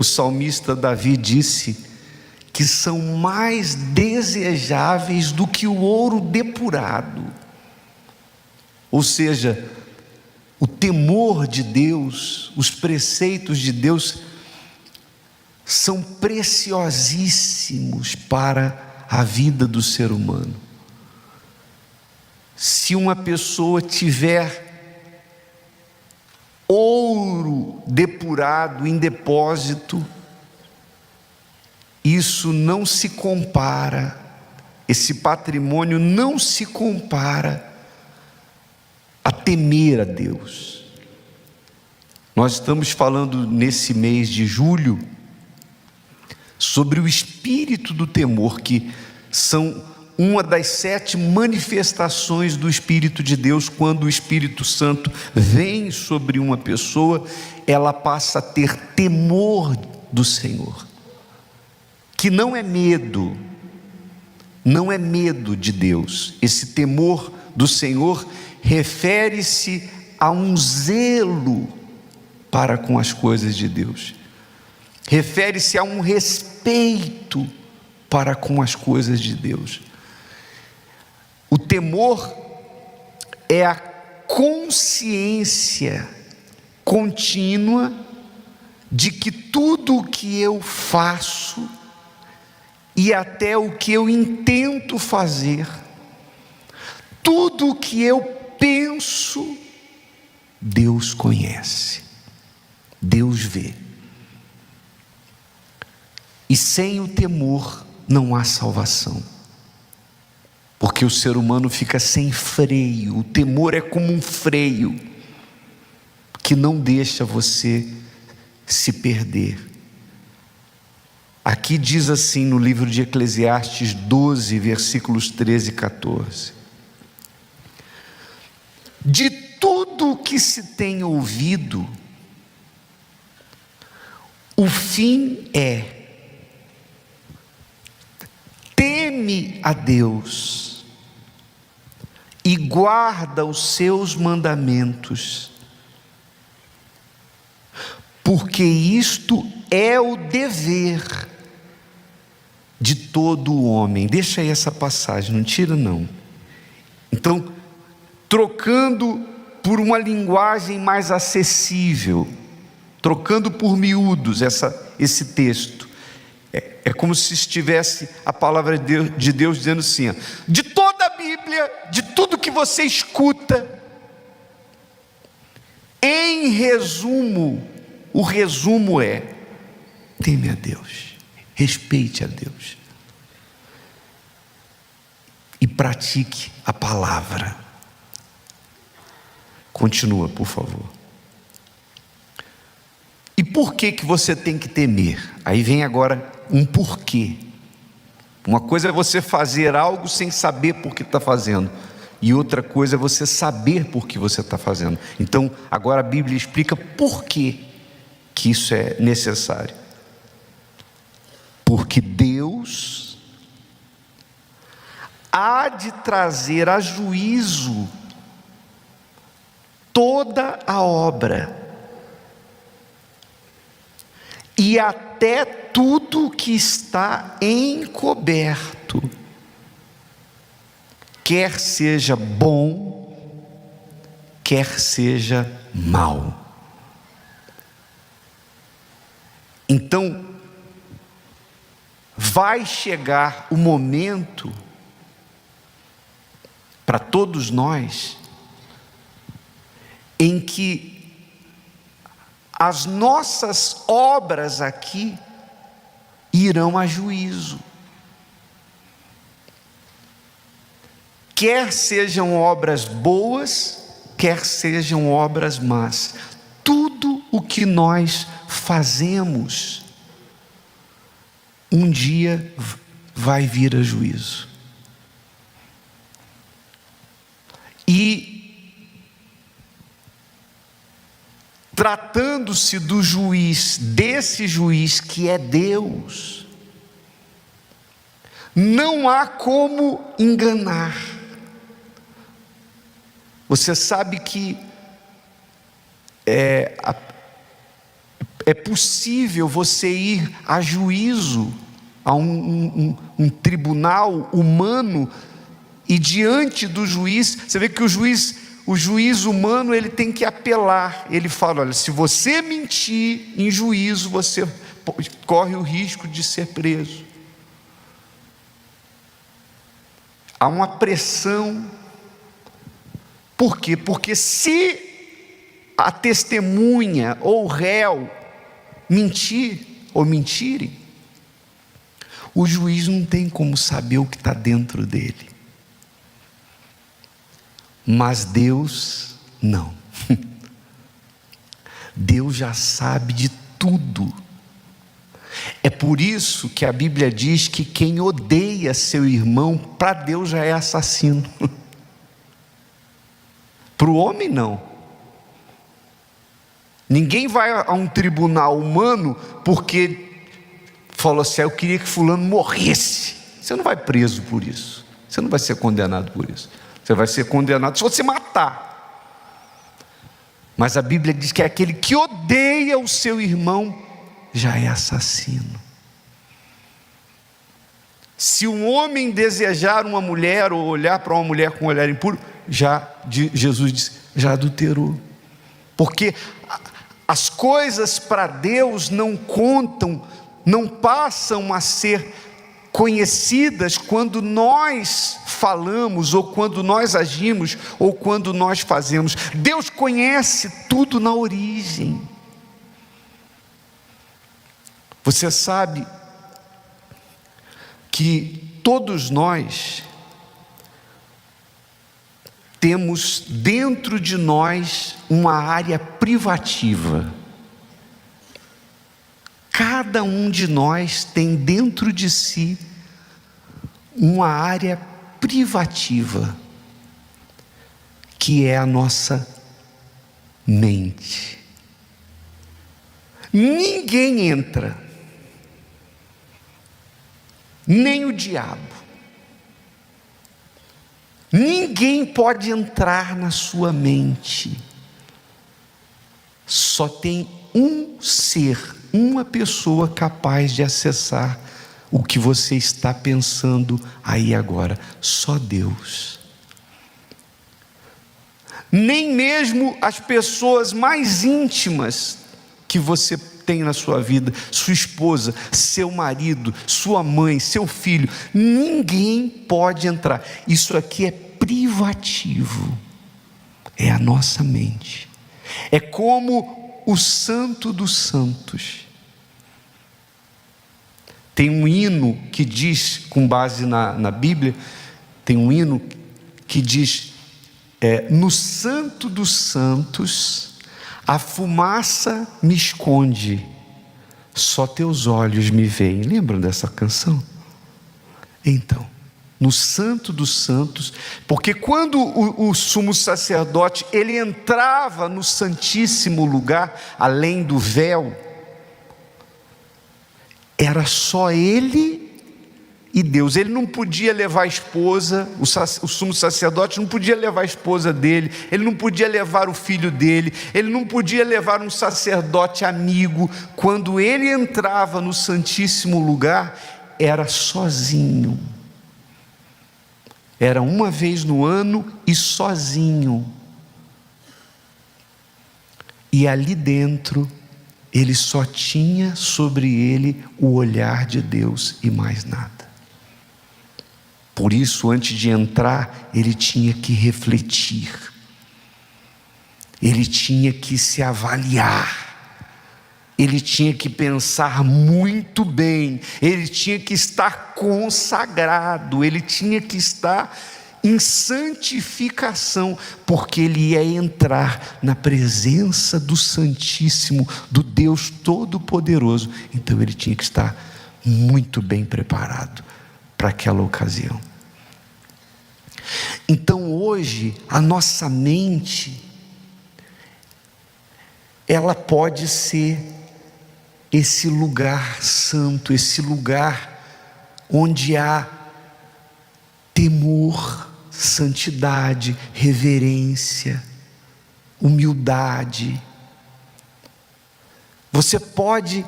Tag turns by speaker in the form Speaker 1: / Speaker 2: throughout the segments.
Speaker 1: o salmista Davi disse que são mais desejáveis do que o ouro depurado. Ou seja, o temor de Deus, os preceitos de Deus são preciosíssimos para a vida do ser humano. Se uma pessoa tiver ouro depurado em depósito, isso não se compara, esse patrimônio não se compara a temer a Deus. Nós estamos falando nesse mês de julho sobre o espírito do temor, que são uma das 7 manifestações do Espírito de Deus. Quando o Espírito Santo vem sobre uma pessoa, ela passa a ter temor do Senhor, que não é medo, não é medo de Deus. Esse temor do Senhor refere-se a um zelo para com as coisas de Deus, refere-se a um respeito para com as coisas de Deus. O temor é a consciência contínua de que tudo o que eu faço e até o que eu intento fazer, tudo o que eu penso, Deus conhece, Deus vê. E sem o temor não há salvação, porque o ser humano fica sem freio. O temor é como um freio que não deixa você se perder. Aqui diz assim no livro de Eclesiastes 12, versículos 13 e 14: de tudo o que se tem ouvido, o fim é: teme a Deus e guarda os seus mandamentos, porque isto é o dever de todo o homem. Deixa aí essa passagem, não tira não. Então, trocando por uma linguagem mais acessível, trocando por miúdos esse texto, é como se estivesse a palavra de Deus dizendo assim: ó, de toda a Bíblia, de tudo que você escuta, em resumo, o resumo é: teme a Deus, respeite a Deus e pratique a palavra. Continua, por favor. E por que você tem que temer? Aí vem agora um porquê. Uma coisa é você fazer algo sem saber por que está fazendo, e outra coisa é você saber por que você está fazendo. Então agora a Bíblia explica por que isso é necessário. Porque Deus há de trazer a juízo toda a obra, e até tudo que está encoberto, quer seja bom, quer seja mal. Então, vai chegar o momento para todos nós em que as nossas obras aqui irão a juízo, quer sejam obras boas, quer sejam obras más. Tudo o que nós fazemos um dia vai vir a juízo. E tratando-se do juiz, desse juiz que é Deus, não há como enganar. Você sabe que é É possível você ir a juízo, a um tribunal humano, e diante do juiz, você vê que o juiz humano, ele tem que apelar. Ele fala: olha, se você mentir em juízo, você corre o risco de ser preso. Há uma pressão. Por quê? Porque se a testemunha ou o réu mentir ou mentirem, o juiz não tem como saber o que está dentro dele. Mas Deus não. Deus já sabe de tudo. É por isso que a Bíblia diz que quem odeia seu irmão, para Deus já é assassino. Para o homem não. Ninguém vai a um tribunal humano porque falou assim: eu queria que fulano morresse. Você não vai preso por isso. Você não vai ser condenado por isso. Você vai ser condenado se você matar. Mas a Bíblia diz que é aquele que odeia o seu irmão já é assassino. Se um homem desejar uma mulher ou olhar para uma mulher com um olhar impuro, Jesus diz, já adulterou. Porque as coisas para Deus não contam, não passam a ser conhecidas quando nós falamos, ou quando nós agimos, ou quando nós fazemos. Deus conhece tudo na origem. Você sabe que todos nós temos dentro de nós uma área privativa. Cada um de nós tem dentro de si uma área privativa, que é a nossa mente. Ninguém entra, nem o diabo. Ninguém pode entrar na sua mente. Só tem um ser, uma pessoa capaz de acessar o que você está pensando aí agora. Só Deus. Nem mesmo as pessoas mais íntimas que você tem na sua vida, sua esposa, seu marido, sua mãe, seu filho, ninguém pode entrar. Isso aqui é privativo, é a nossa mente. É como o Santo dos Santos. Tem um hino que diz, com base na Bíblia, tem um hino que diz: no Santo dos Santos a fumaça me esconde, só teus olhos me veem. Lembram dessa canção? Então, no Santo dos Santos, porque quando o sumo sacerdote, ele entrava no Santíssimo Lugar, além do véu, era só ele e Deus. Ele não podia levar a esposa, o sumo sacerdote não podia levar a esposa dele, ele não podia levar o filho dele, ele não podia levar um sacerdote amigo. Quando ele entrava no Santíssimo Lugar, era sozinho. Era uma vez no ano e sozinho. E ali dentro, ele só tinha sobre ele o olhar de Deus e mais nada. Por isso, antes de entrar, ele tinha que refletir, ele tinha que se avaliar, ele tinha que pensar muito bem, ele tinha que estar consagrado, ele tinha que estar em santificação, porque ele ia entrar na presença do Santíssimo, do Deus Todo-Poderoso. Então ele tinha que estar muito bem preparado para aquela ocasião. Então hoje a nossa mente, ela pode ser esse lugar santo, esse lugar onde há temor, santidade, reverência, humildade. Você pode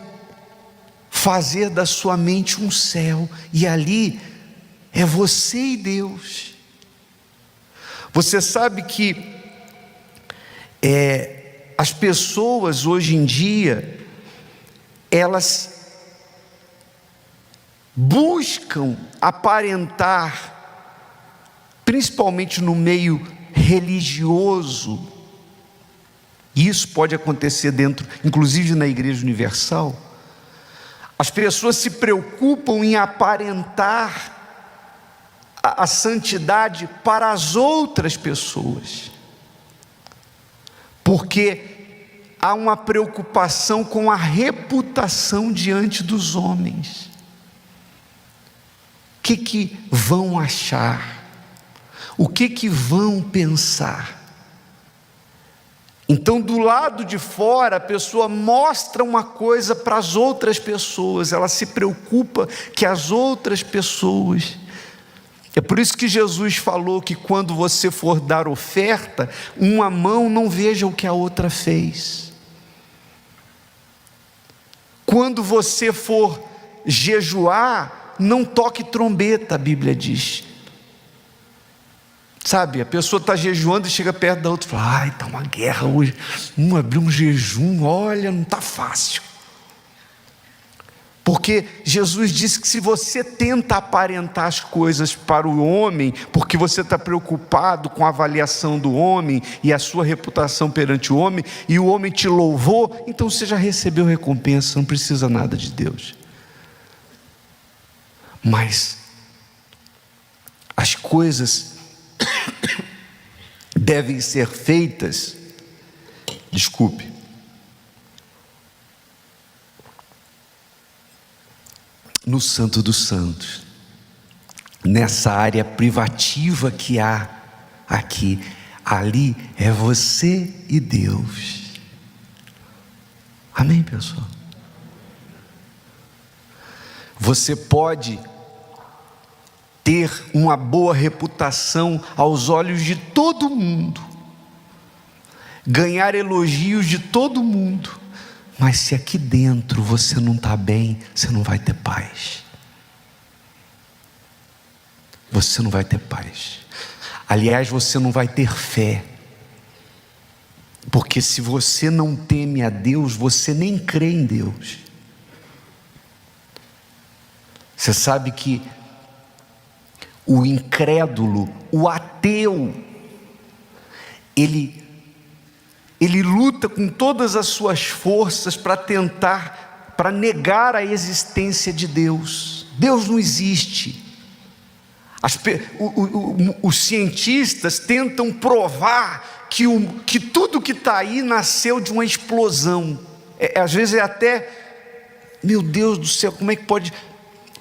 Speaker 1: fazer da sua mente um céu, e ali é você e Deus. Você sabe que as pessoas hoje em dia, elas buscam aparentar, principalmente no meio religioso, e isso pode acontecer dentro, inclusive na Igreja Universal. As pessoas se preocupam em aparentar a santidade para as outras pessoas, porque há uma preocupação com a reputação diante dos homens. O que vão achar? O que vão pensar? Então, do lado de fora, a pessoa mostra uma coisa para as outras pessoas, ela se preocupa que as outras pessoas... É por isso que Jesus falou que quando você for dar oferta, uma mão não veja o que a outra fez. Quando você for jejuar, não toque trombeta, a Bíblia diz. Sabe, a pessoa está jejuando e chega perto da outra e fala: ai, está uma guerra hoje, abriu um jejum, olha, não está fácil. Porque Jesus disse que se você tenta aparentar as coisas para o homem, porque você está preocupado com a avaliação do homem e a sua reputação perante o homem, e o homem te louvou, então você já recebeu recompensa, não precisa nada de Deus. Mas as coisas devem ser feitas, no Santo dos Santos, nessa área privativa que há aqui. Ali é você e Deus. Amém, pessoal? Você pode ter uma boa reputação aos olhos de todo mundo, ganhar elogios de todo mundo, mas se aqui dentro você não está bem, você não vai ter paz. Você não vai ter paz. Aliás, você não vai ter fé. Porque se você não teme a Deus, você nem crê em Deus. Você sabe que o incrédulo, o ateu, ele luta com todas as suas forças para negar a existência de Deus. Deus não existe. Os cientistas tentam provar que tudo que está aí nasceu de uma explosão. Às vezes é até, meu Deus do céu, como é que pode?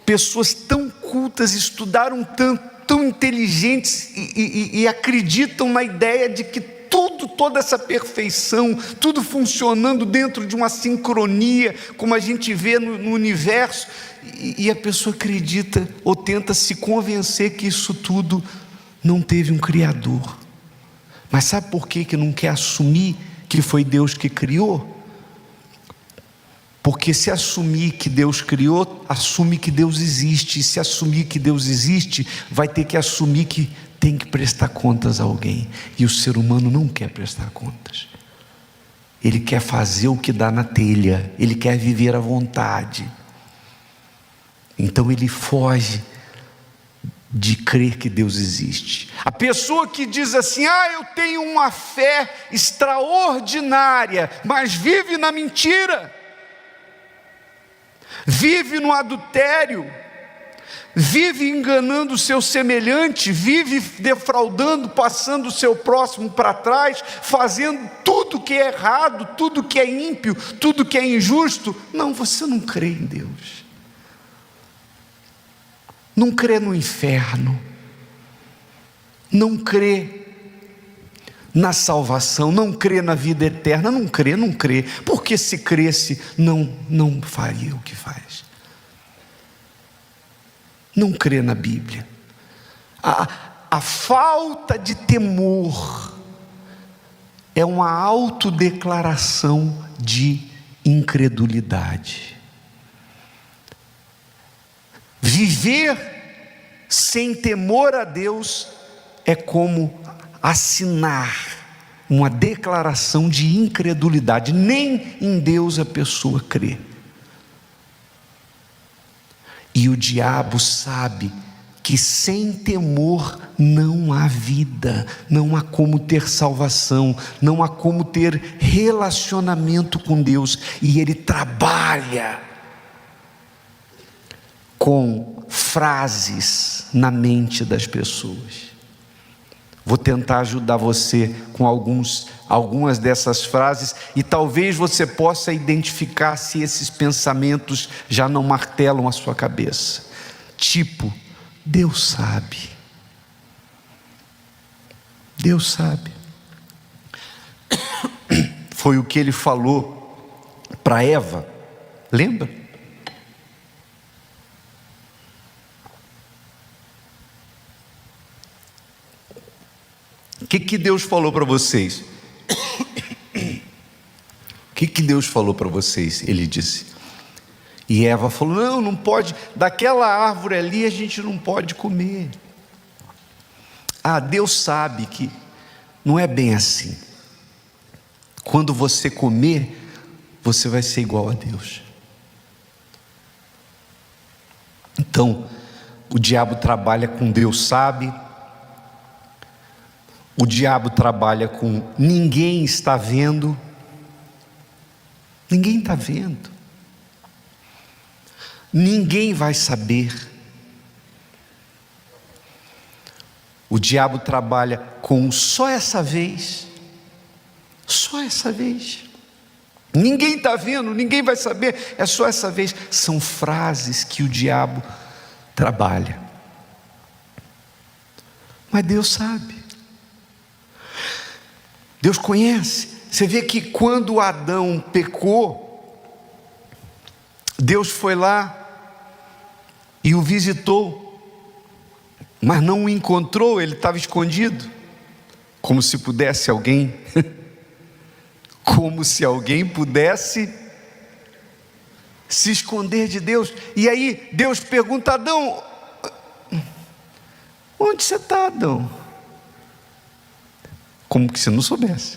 Speaker 1: Pessoas tão cultas, estudaram tanto, tão inteligentes e acreditam na ideia de que toda essa perfeição, tudo funcionando dentro de uma sincronia, como a gente vê no universo, e a pessoa acredita ou tenta se convencer que isso tudo não teve um Criador. Mas sabe por que não quer assumir que foi Deus que criou? Porque se assumir que Deus criou, assume que Deus existe, e se assumir que Deus existe, vai ter que assumir que tem que prestar contas a alguém, e o ser humano não quer prestar contas. Ele quer fazer o que dá na telha, ele quer viver à vontade. Então ele foge de crer que Deus existe. A pessoa que diz assim: eu tenho uma fé extraordinária, mas vive na mentira, vive no adultério, vive enganando o seu semelhante, vive defraudando, passando o seu próximo para trás, fazendo tudo que é errado, tudo que é ímpio, tudo que é injusto. Não, você não crê em Deus, não crê no inferno, não crê na salvação, não crê na vida eterna, não crê, porque se cresce, não faria o que faz. Não crê na Bíblia. A falta de temor é uma autodeclaração de incredulidade. Viver sem temor a Deus é como assinar uma declaração de incredulidade. Nem em Deus a pessoa crê. E o diabo sabe que sem temor não há vida, não há como ter salvação, não há como ter relacionamento com Deus. E ele trabalha com frases na mente das pessoas. Vou tentar ajudar você com algumas dessas frases, e talvez você possa identificar se esses pensamentos já não martelam a sua cabeça. Tipo, Deus sabe. Deus sabe. Foi o que ele falou para Eva, lembra? O que Deus falou para vocês? O que Deus falou para vocês? Ele disse. E Eva falou: não pode, daquela árvore ali a gente não pode comer. Deus sabe que não é bem assim. Quando você comer, você vai ser igual a Deus. Então, o diabo trabalha com Deus sabe. O diabo trabalha com ninguém está vendo. Ninguém está vendo. Ninguém vai saber. O diabo trabalha com só essa vez. Só essa vez. Ninguém está vendo, ninguém vai saber, é só essa vez. São frases que o diabo trabalha. Mas Deus sabe. Deus conhece. Você vê que quando Adão pecou, Deus foi lá e o visitou, mas não o encontrou, ele estava escondido, como se pudesse alguém, como se alguém pudesse se esconder de Deus. E aí Deus pergunta: Adão, onde você está, Adão? Como que se não soubesse.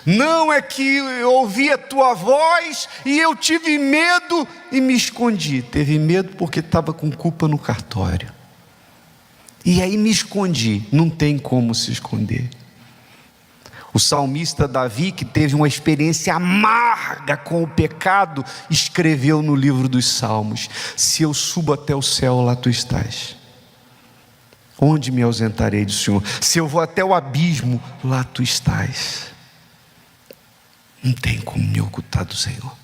Speaker 1: Não, é que eu ouvi a tua voz e eu tive medo e me escondi. Teve medo porque estava com culpa no cartório. E aí me escondi. Não tem como se esconder. O salmista Davi, que teve uma experiência amarga com o pecado, escreveu no livro dos Salmos: se eu subo até o céu, lá tu estás. Onde me ausentarei do Senhor? Se eu vou até o abismo, lá tu estás. Não tem como me ocultar do Senhor.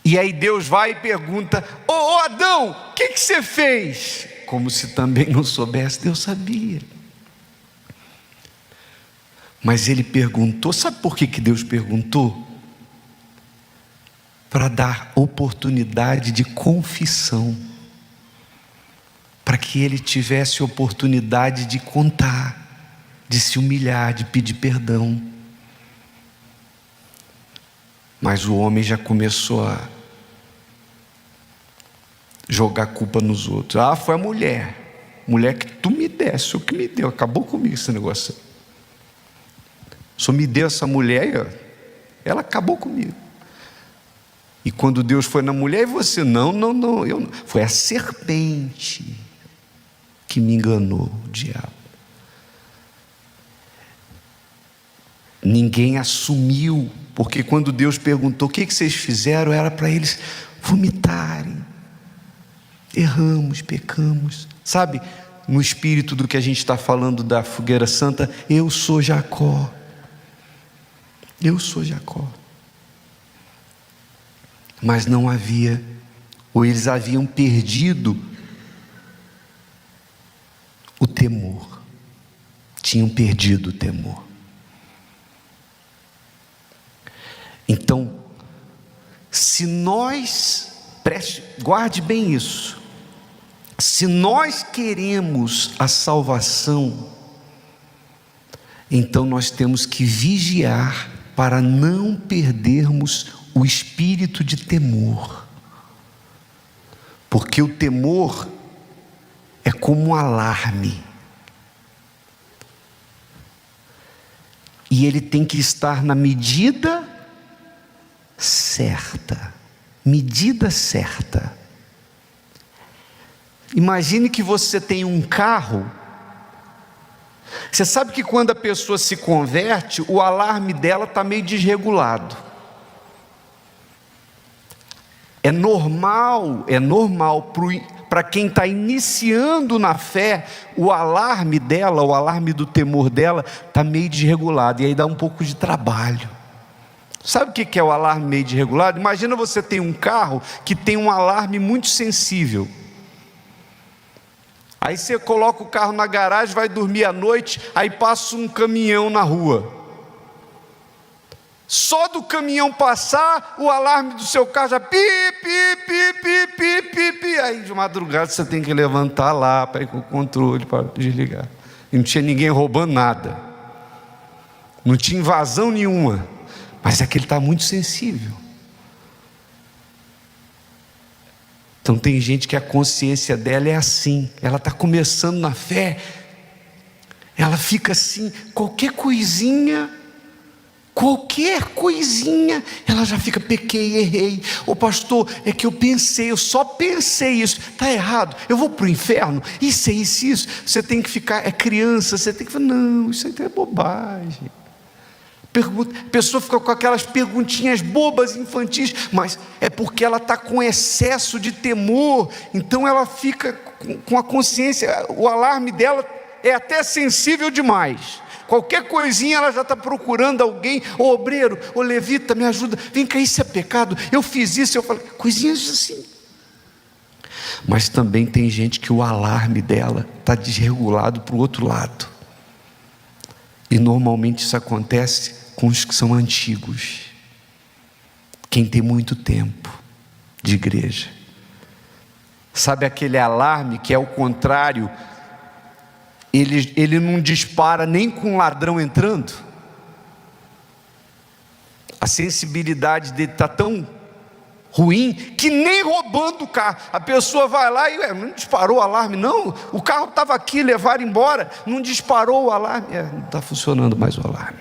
Speaker 1: E aí Deus vai e pergunta: ô Adão, o que você fez? Como se também não soubesse. Deus sabia. Mas ele perguntou. Sabe por que Deus perguntou? Para dar oportunidade de confissão, para que ele tivesse oportunidade de contar, de se humilhar, de pedir perdão. Mas o homem já começou a jogar culpa nos outros. Foi a mulher que tu me desse, o que me deu, acabou comigo esse negócio. Só me deu essa mulher, ela acabou comigo. E quando Deus foi na mulher, e você? Não, eu não. Foi a serpente que me enganou, o diabo. Ninguém assumiu, porque quando Deus perguntou: o que vocês fizeram? Era para eles vomitarem. Erramos, pecamos. Sabe, no espírito do que a gente está falando da fogueira santa, eu sou Jacó. Eu sou Jacó. Mas não havia, ou eles haviam perdido o temor. Tinham perdido o temor. Então, se nós, guarde bem isso, se nós queremos a salvação, então nós temos que vigiar para não perdermos o espírito de temor. Porque o temor é como um alarme. E ele tem que estar na medida certa. Medida certa. Imagine que você tem um carro. Você sabe que quando a pessoa se converte, o alarme dela está meio desregulado. É normal para quem está iniciando na fé, o alarme dela, o alarme do temor dela, está meio desregulado, e aí dá um pouco de trabalho. Sabe o que é o alarme meio desregulado? Imagina você tem um carro que tem um alarme muito sensível. Aí você coloca o carro na garagem, vai dormir à noite, aí passa um caminhão na rua. Só do caminhão passar, o alarme do seu carro já pi, pi, pi, pi, pi, pi, pi. Aí de madrugada você tem que levantar lá para ir com o controle para desligar. E não tinha ninguém roubando nada, não tinha invasão nenhuma, mas é que ele está muito sensível. Então tem gente que a consciência dela é assim, ela está começando na fé, ela fica assim, qualquer coisinha, ela já fica, pequei, errei, ô pastor, é que eu só pensei isso, está errado, eu vou para o inferno, isso, você tem que ficar, é criança, você tem que falar, não, isso aí é bobagem. A pessoa fica com aquelas perguntinhas bobas, infantis, mas é porque ela está com excesso de temor, então ela fica com a consciência, o alarme dela é até sensível demais. Qualquer coisinha ela já está procurando alguém, ô obreiro, ô levita, me ajuda, vem cá, isso é pecado, eu fiz isso, eu falei, coisinhas assim. Mas também tem gente que o alarme dela está desregulado para o outro lado, e normalmente isso acontece com os que são antigos, quem tem muito tempo de igreja. Sabe aquele alarme que é o contrário? Ele não dispara nem com um ladrão entrando. A sensibilidade dele está tão ruim que nem roubando o carro, a pessoa vai lá e não disparou o alarme, não, o carro estava aqui, levaram embora, não disparou o alarme, não está funcionando mais o alarme.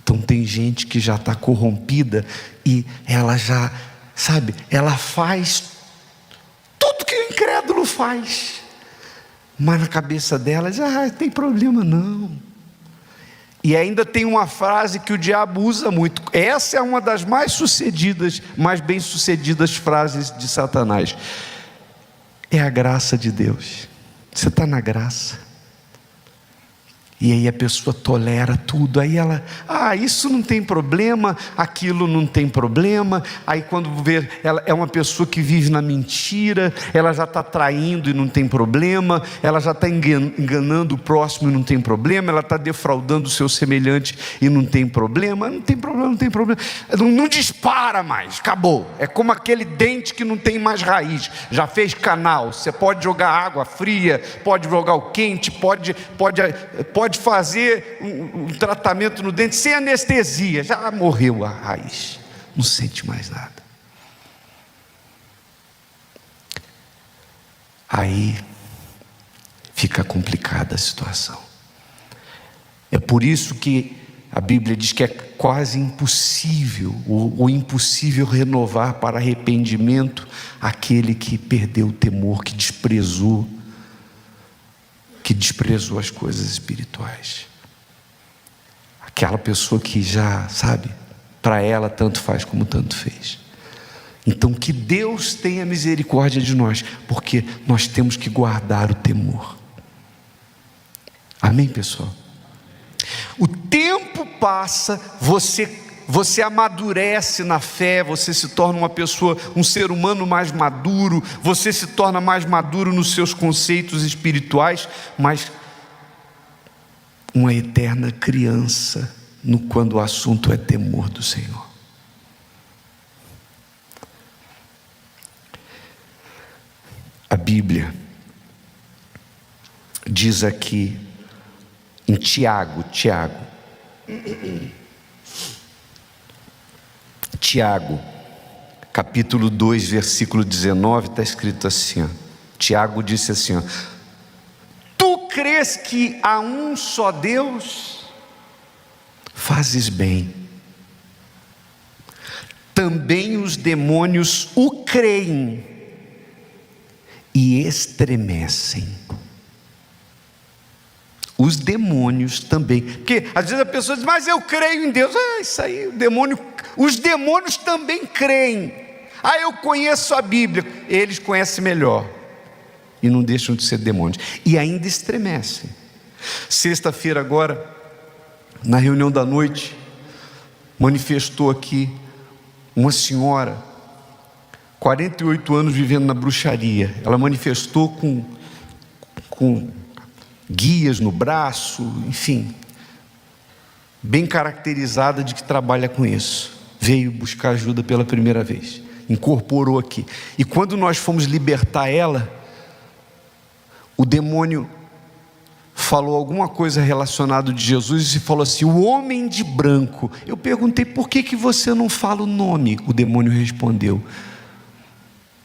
Speaker 1: Então tem gente que já está corrompida e ela já, sabe, ela faz tudo que o incrédulo faz, mas na cabeça dela diz, tem problema não. E ainda tem uma frase que o diabo usa muito, essa é uma das mais bem sucedidas frases de Satanás, é a graça de Deus, você está na graça. E aí a pessoa tolera tudo, aí ela, isso não tem problema, aquilo não tem problema. Aí quando vê, ela é uma pessoa que vive na mentira, ela já está traindo e não tem problema, ela já está enganando o próximo e não tem problema, ela está defraudando o seu semelhante e não tem problema, não tem problema, não dispara mais, acabou. É como aquele dente que não tem mais raiz, já fez canal, você pode jogar água fria, pode jogar o quente, pode fazer um tratamento no dente sem anestesia, já morreu a raiz, não sente mais nada. Aí fica complicada a situação. É por isso que a Bíblia diz que é quase impossível, o impossível renovar para arrependimento aquele que perdeu o temor, que desprezou as coisas espirituais. Aquela pessoa que já, sabe, para ela tanto faz como tanto fez. Então que Deus tenha misericórdia de nós, porque nós temos que guardar o temor. Amém, pessoal? O tempo passa, você amadurece na fé, você se torna uma pessoa, um ser humano mais maduro, você se torna mais maduro nos seus conceitos espirituais, mas uma eterna criança quando o assunto é temor do Senhor. A Bíblia diz aqui em Tiago, Tiago, capítulo 2, versículo 19, está escrito assim, ó. Tiago disse assim, ó: tu crês que há um só Deus? Fazes bem. Também os demônios o creem e estremecem. Os demônios também, porque às vezes a pessoa diz, mas eu creio em Deus. Isso aí, os demônios também creem. Eu conheço a Bíblia. Eles conhecem melhor e não deixam de ser demônios, e ainda estremecem. Sexta-feira agora, na reunião da noite, manifestou aqui uma senhora, 48 anos vivendo na bruxaria. Ela manifestou com guias no braço, enfim, bem caracterizada de que trabalha com isso. Veio buscar ajuda pela primeira vez, incorporou aqui. E quando nós fomos libertar ela, o demônio falou alguma coisa relacionada de Jesus e falou assim: o homem de branco. Eu perguntei, por que você não fala o nome? O demônio respondeu: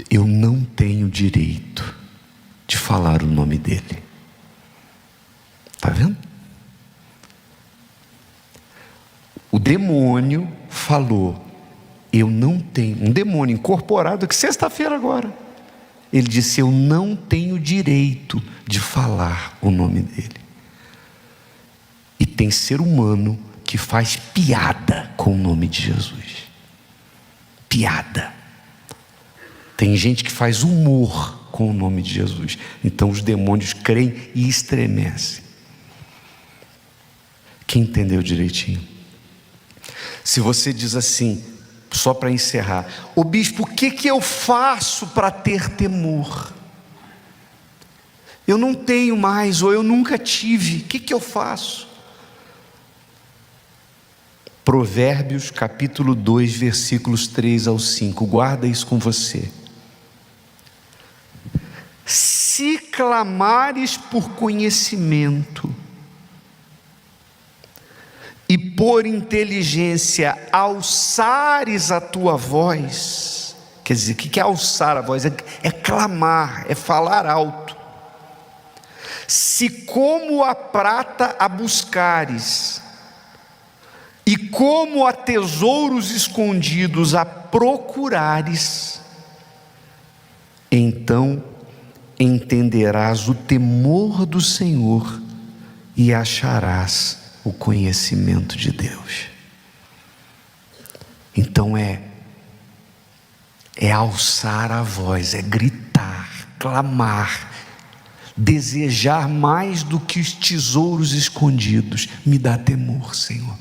Speaker 1: eu não tenho direito de falar o nome dele. Está vendo? O demônio falou: eu não tenho, um demônio incorporado, que sexta-feira agora, ele disse: eu não tenho direito de falar o nome dele. E tem ser humano que faz piada com o nome de Jesus. Piada. Tem gente que faz humor com o nome de Jesus. Então os demônios creem e estremecem. Quem entendeu direitinho? Se você diz assim, só para encerrar: ô bispo, o que eu faço para ter temor? Eu não tenho mais, ou eu nunca tive, o que eu faço? Provérbios capítulo 2, versículos 3 ao 5, guarda isso com você. Se clamares por conhecimento e por inteligência alçares a tua voz, quer dizer, o que é alçar a voz? É clamar, é falar alto. Se como a prata a buscares, e como a tesouros escondidos a procurares, então entenderás o temor do Senhor e acharás o conhecimento de Deus. Então é alçar a voz, é gritar, clamar, desejar mais do que os tesouros escondidos. Me dá temor, Senhor.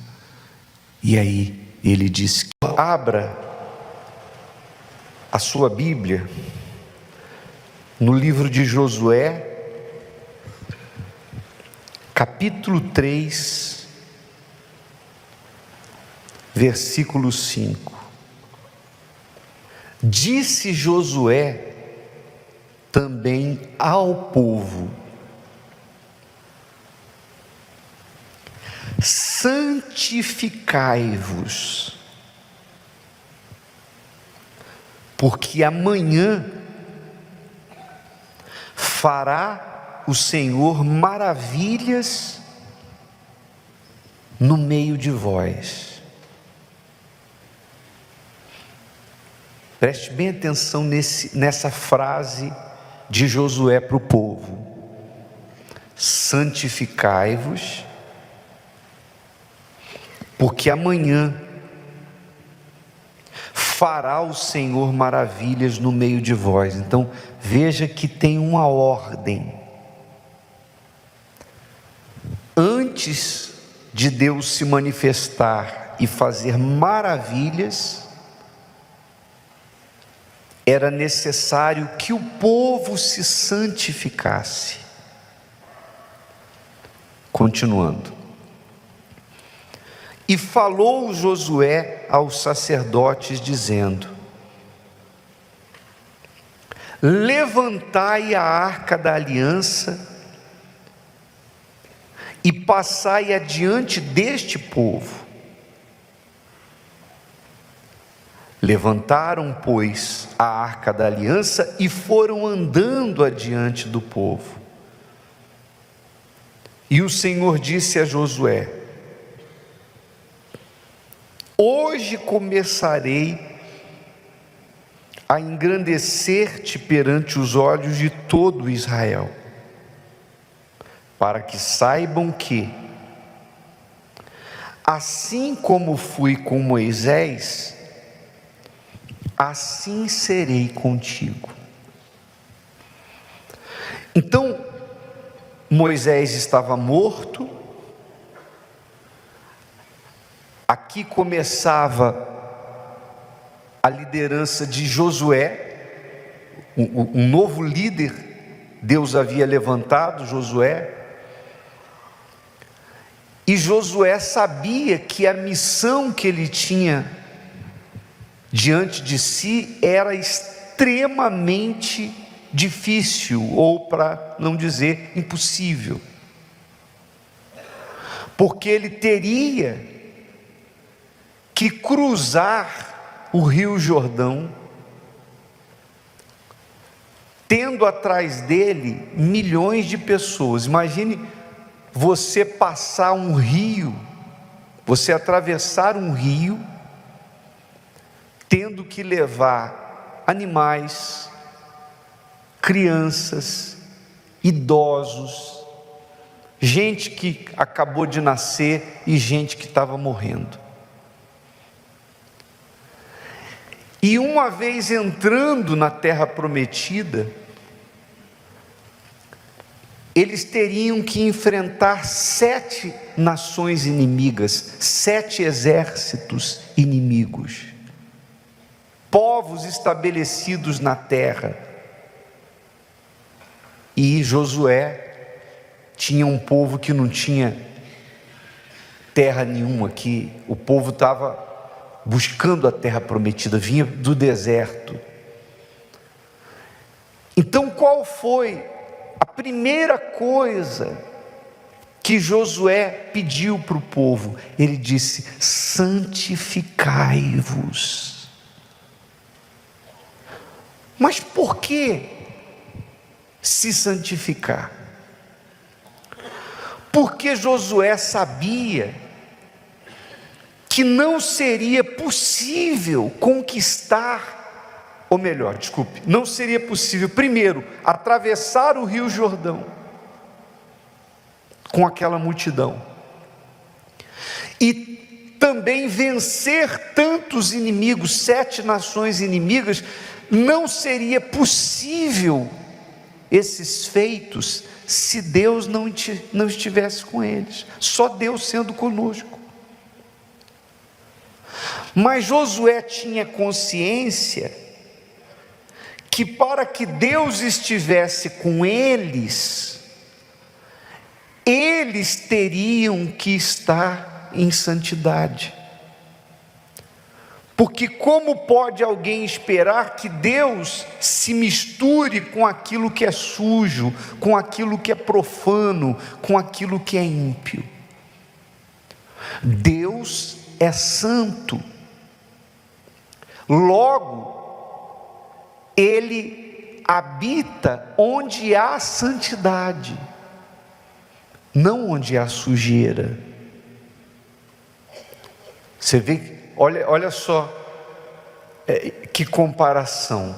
Speaker 1: E aí ele disse: abra a sua Bíblia no livro de Josué, capítulo 3, versículo 5. Disse Josué também ao povo: santificai-vos, porque amanhã fará o Senhor maravilhas no meio de vós. Preste bem atenção nessa frase de Josué para o povo: santificai-vos, porque amanhã fará o Senhor maravilhas no meio de vós. Então veja que tem uma ordem. Antes de Deus se manifestar e fazer maravilhas, era necessário que o povo se santificasse. Continuando: e falou Josué aos sacerdotes, dizendo: levantai a arca da aliança e passai adiante deste povo. Levantaram, pois, a arca da aliança e foram andando adiante do povo. E o Senhor disse a Josué: hoje começarei a engrandecer-te perante os olhos de todo Israel, para que saibam que, assim como fui com Moisés, assim serei contigo. Então, Moisés estava morto. Aqui começava a liderança de Josué, um novo líder. Deus havia levantado Josué, e Josué sabia que a missão que ele tinha diante de si era extremamente difícil, ou para não dizer impossível, porque ele teria que cruzar o Rio Jordão, tendo atrás dele milhões de pessoas. Imagine você passar um rio, você atravessar um rio, tendo que levar animais, crianças, idosos, gente que acabou de nascer e gente que estava morrendo. E uma vez entrando na terra prometida, eles teriam que enfrentar 7 nações inimigas, 7 exércitos inimigos, povos estabelecidos na terra. E Josué tinha um povo que não tinha terra nenhuma, que o povo estava buscando a terra prometida, vinha do deserto. Então, qual foi a primeira coisa que Josué pediu para o povo? Ele disse: santificai-vos. Mas por que se santificar? Porque Josué sabia que não seria possível conquistar, ou melhor, não seria possível, primeiro, atravessar o Rio Jordão com aquela multidão, e também vencer tantos inimigos, 7 nações inimigas. Não seria possível esses feitos se Deus não estivesse com eles, só Deus sendo conosco. Mas Josué tinha consciência que para que Deus estivesse com eles, eles teriam que estar em santidade. Porque como pode alguém esperar que Deus se misture com aquilo que é sujo, com aquilo que é profano, com aquilo que é ímpio? Deus é santo. Logo, Ele habita onde há santidade, não onde há sujeira. Você vê, olha só, que comparação.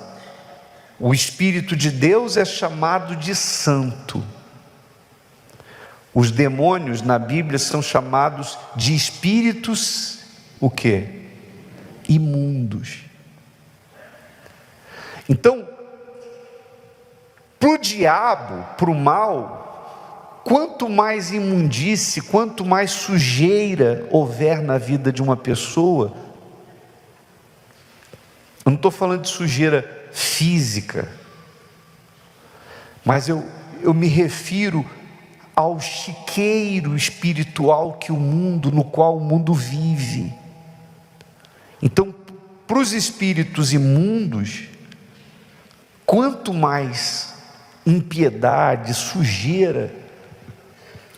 Speaker 1: O Espírito de Deus é chamado de santo. Os demônios na Bíblia são chamados de espíritos, o quê? Imundos. Então, para o diabo, para o mal, quanto mais imundície, quanto mais sujeira houver na vida de uma pessoa, eu não estou falando de sujeira física, mas eu me refiro ao chiqueiro espiritual no qual o mundo vive. Então, para os espíritos imundos, quanto mais impiedade, sujeira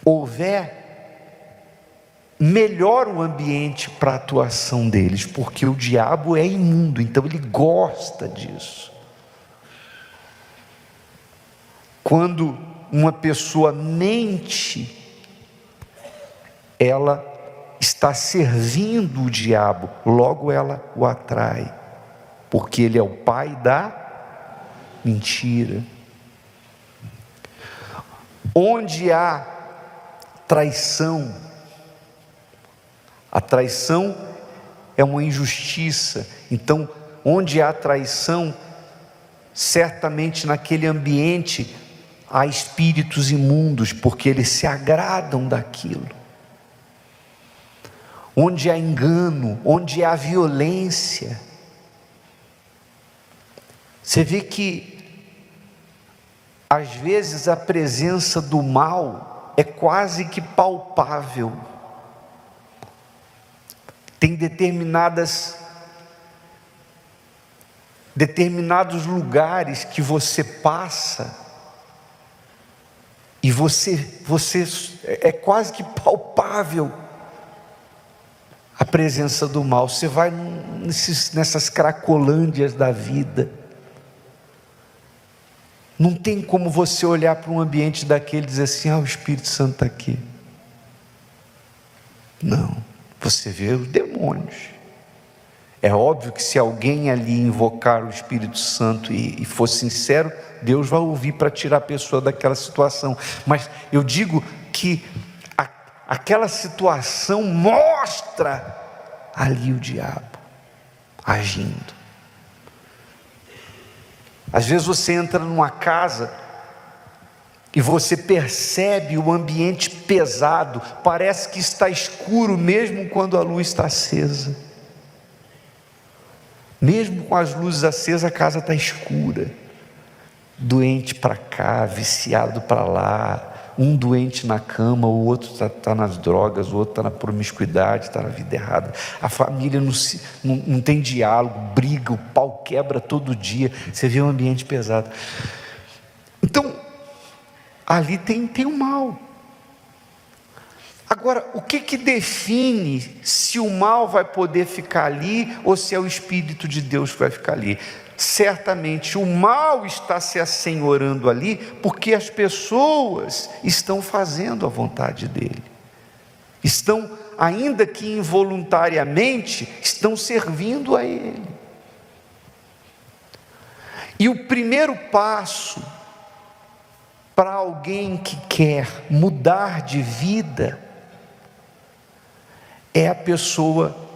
Speaker 1: houver, melhora o ambiente para a atuação deles, porque o diabo é imundo, então ele gosta disso. Quando uma pessoa mente, ela está servindo o diabo, logo ela o atrai, porque ele é o pai da mentira. Onde há traição, a traição é uma injustiça, então onde há traição, certamente naquele ambiente há espíritos imundos, porque eles se agradam daquilo. Onde há engano, onde há violência, você vê que às vezes a presença do mal é quase que palpável. Tem determinados lugares que você passa e você é quase que palpável a presença do mal. Você vai nessas cracolândias da vida, não tem como você olhar para um ambiente daquele e dizer assim: o Espírito Santo está aqui. Não, você vê os demônios. É óbvio que se alguém ali invocar o Espírito Santo e for sincero, Deus vai ouvir para tirar a pessoa daquela situação. Mas eu digo que aquela situação mostra ali o diabo agindo. Às vezes você entra numa casa e você percebe o ambiente pesado, parece que está escuro mesmo quando a luz está acesa. Mesmo com as luzes acesas, a casa está escura. Doente para cá, viciado para lá, um doente na cama, o outro está nas drogas, o outro está na promiscuidade, está na vida errada. A família não tem diálogo, briga, o pau quebra todo dia. Você vê um ambiente pesado. Então, ali tem o mal. Agora, o que define se o mal vai poder ficar ali ou se é o Espírito de Deus que vai ficar ali? Certamente o mal está se assenhorando ali porque as pessoas estão fazendo a vontade dele, estão, ainda que involuntariamente, estão servindo a ele. E o primeiro passo para alguém que quer mudar de vida é a pessoa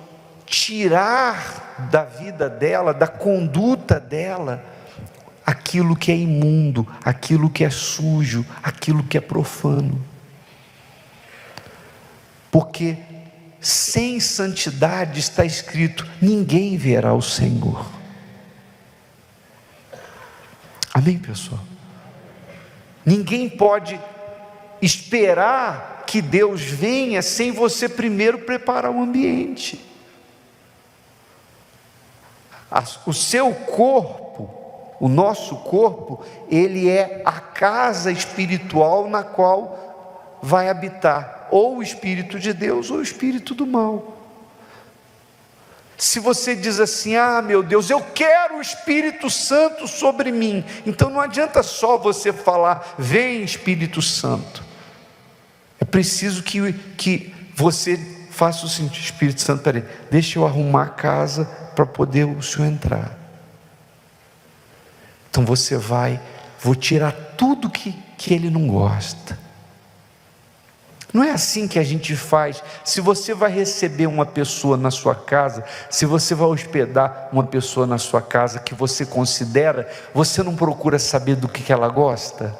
Speaker 1: tirar da vida dela, da conduta dela, aquilo que é imundo, aquilo que é sujo, aquilo que é profano. Porque sem santidade, está escrito, ninguém verá o Senhor. Amém, pessoal? Ninguém pode esperar que Deus venha sem você primeiro preparar o ambiente. O seu corpo, o nosso corpo, ele é a casa espiritual na qual vai habitar ou o Espírito de Deus ou o Espírito do mal. Se você diz assim: meu Deus, eu quero o Espírito Santo sobre mim, então não adianta só você falar, vem Espírito Santo. É preciso que você faça o seguinte: Espírito Santo, peraí, deixa eu arrumar a casa para poder o Senhor entrar. Então você vou tirar tudo que Ele não gosta. Não é assim que a gente faz. Se você vai receber uma pessoa na sua casa, se você vai hospedar uma pessoa na sua casa que você considera, você não procura saber do que ela gosta?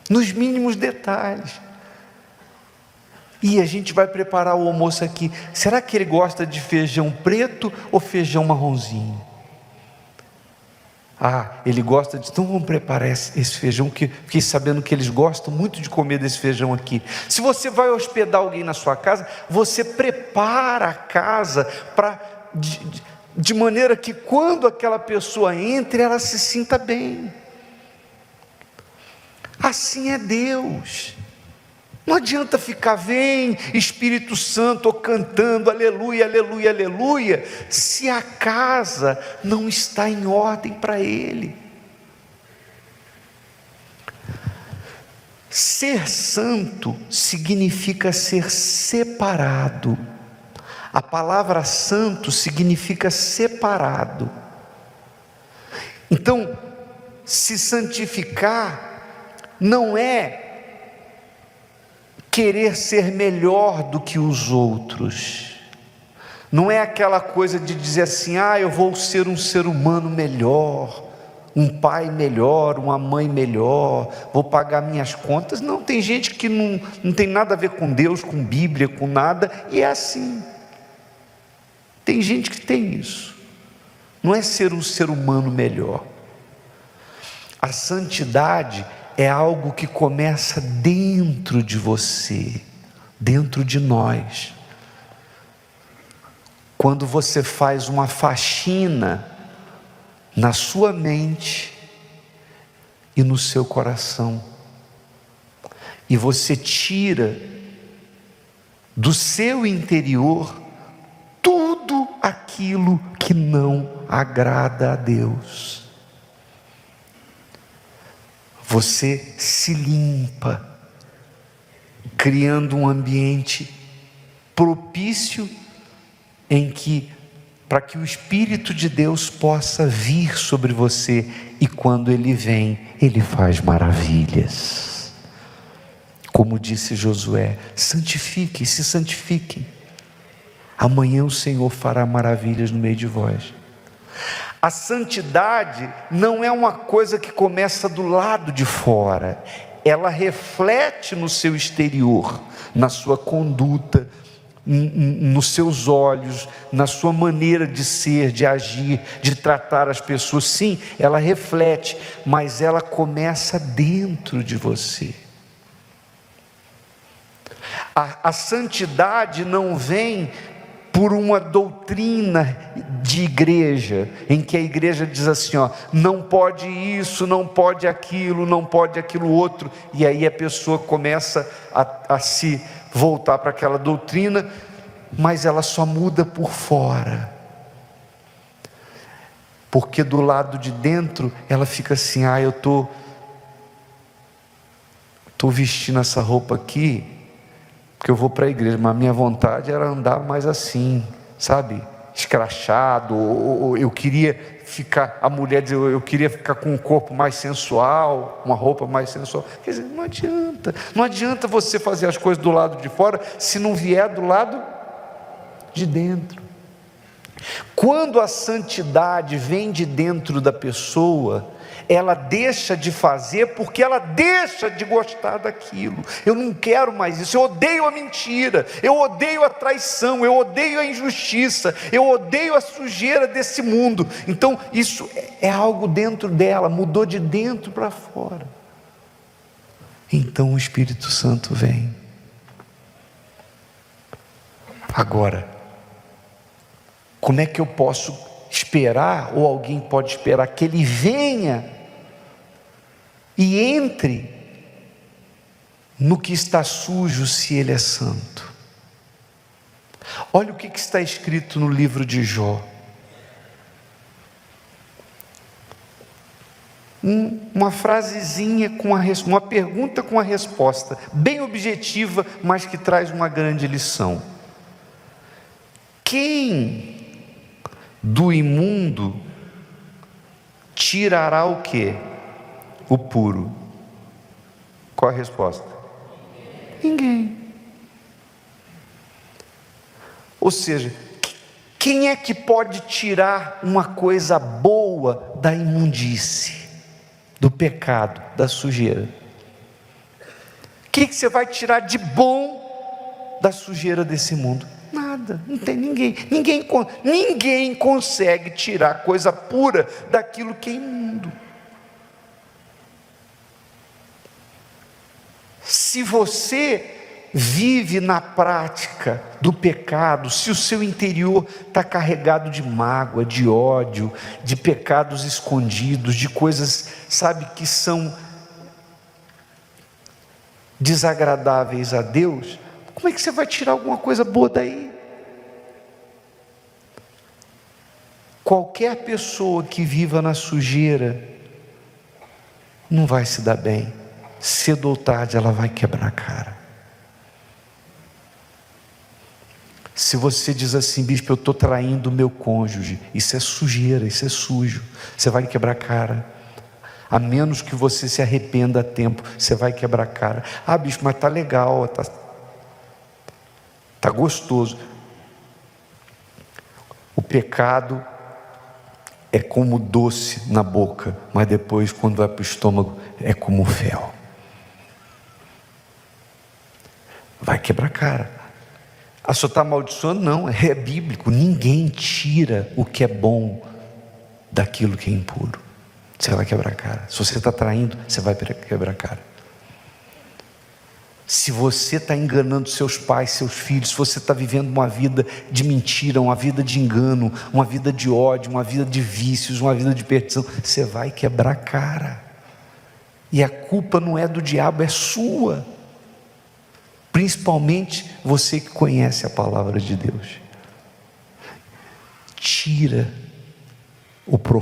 Speaker 1: Nos mínimos detalhes. E a gente vai preparar o almoço aqui. Será que ele gosta de feijão preto ou feijão marronzinho? Ele gosta de... Então vamos preparar esse feijão, que fiquei sabendo que eles gostam muito de comer desse feijão aqui. Se você vai hospedar alguém na sua casa, você prepara a casa de maneira que quando aquela pessoa entre, ela se sinta bem. Assim é Deus. Não adianta ficar, vem Espírito Santo, cantando aleluia, aleluia, aleluia, se a casa não está em ordem para Ele. Ser santo significa ser separado. A palavra santo significa separado. Então, se santificar não é querer ser melhor do que os outros, não é aquela coisa de dizer assim, eu vou ser um ser humano melhor, um pai melhor, uma mãe melhor, vou pagar minhas contas. Não, tem gente que não tem nada a ver com Deus, com Bíblia, com nada, e é assim. Tem gente que tem isso. Não é ser um ser humano melhor. A santidade é algo que começa dentro de você, dentro de nós. Quando você faz uma faxina na sua mente e no seu coração, e você tira do seu interior tudo aquilo que não agrada a Deus. Você se limpa, criando um ambiente propício para que o Espírito de Deus possa vir sobre você, e quando Ele vem, Ele faz maravilhas. Como disse Josué, santifiquem, se santifiquem. Amanhã o Senhor fará maravilhas no meio de vós. A santidade não é uma coisa que começa do lado de fora, ela reflete no seu exterior, na sua conduta, nos seus olhos, na sua maneira de ser, de agir, de tratar as pessoas. Sim, ela reflete, mas ela começa dentro de você. A santidade não vem por uma doutrina de igreja, em que a igreja diz assim, não pode isso, não pode aquilo, não pode aquilo outro, e aí a pessoa começa a se voltar para aquela doutrina, mas ela só muda por fora, porque do lado de dentro ela fica assim, eu estou vestindo essa roupa aqui porque eu vou para a igreja, mas a minha vontade era andar mais assim, sabe, escrachado, ou eu queria ficar, a mulher diz, eu queria ficar com um corpo mais sensual, uma roupa mais sensual. Quer dizer, não adianta você fazer as coisas do lado de fora, se não vier do lado de dentro. Quando a santidade vem de dentro da pessoa, ela deixa de fazer porque ela deixa de gostar daquilo. Eu não quero mais isso, eu odeio a mentira, eu odeio a traição, eu odeio a injustiça, eu odeio a sujeira desse mundo. Então isso é algo dentro dela, mudou de dentro para fora. Então o Espírito Santo vem. Agora, como é que eu posso esperar, ou alguém pode esperar que Ele venha e entre no que está sujo, se Ele é santo? Olha o que está escrito no livro de Jó. Uma frasezinha com uma pergunta com a resposta, bem objetiva, mas que traz uma grande lição. Quem do imundo tirará o quê? O puro. Qual a resposta? Ninguém. Ou seja, quem é que pode tirar uma coisa boa da imundície, do pecado, da sujeira? O que você vai tirar de bom da sujeira desse mundo? Nada, não tem ninguém. Ninguém consegue tirar coisa pura daquilo que é imundo. Se você vive na prática do pecado, se o seu interior está carregado de mágoa, de ódio, de pecados escondidos, de coisas, sabe, que são desagradáveis a Deus, como é que você vai tirar alguma coisa boa daí? Qualquer pessoa que viva na sujeira não vai se dar bem. Cedo ou tarde ela vai quebrar a cara. Se você diz assim: bispo, eu estou traindo o meu cônjuge, isso é sujeira, isso é sujo, você vai quebrar a cara. A menos que você se arrependa a tempo, você vai quebrar a cara. Ah, bispo, mas está legal, tá gostoso. O pecado é como doce na boca, mas depois, quando vai para o estômago, é como fel. Vai quebrar a cara. Ah, só está amaldiçoando? Não, é bíblico. Ninguém tira o que é bom daquilo que é impuro. Você vai quebrar a cara. Se você está traindo, você vai quebrar a cara. Se você está enganando seus pais, seus filhos, se você está vivendo uma vida de mentira, uma vida de engano, uma vida de ódio, uma vida de vícios, uma vida de perdição, você vai quebrar a cara. E a culpa não é do diabo, é sua. Principalmente você que conhece a palavra de Deus. Tira o profeta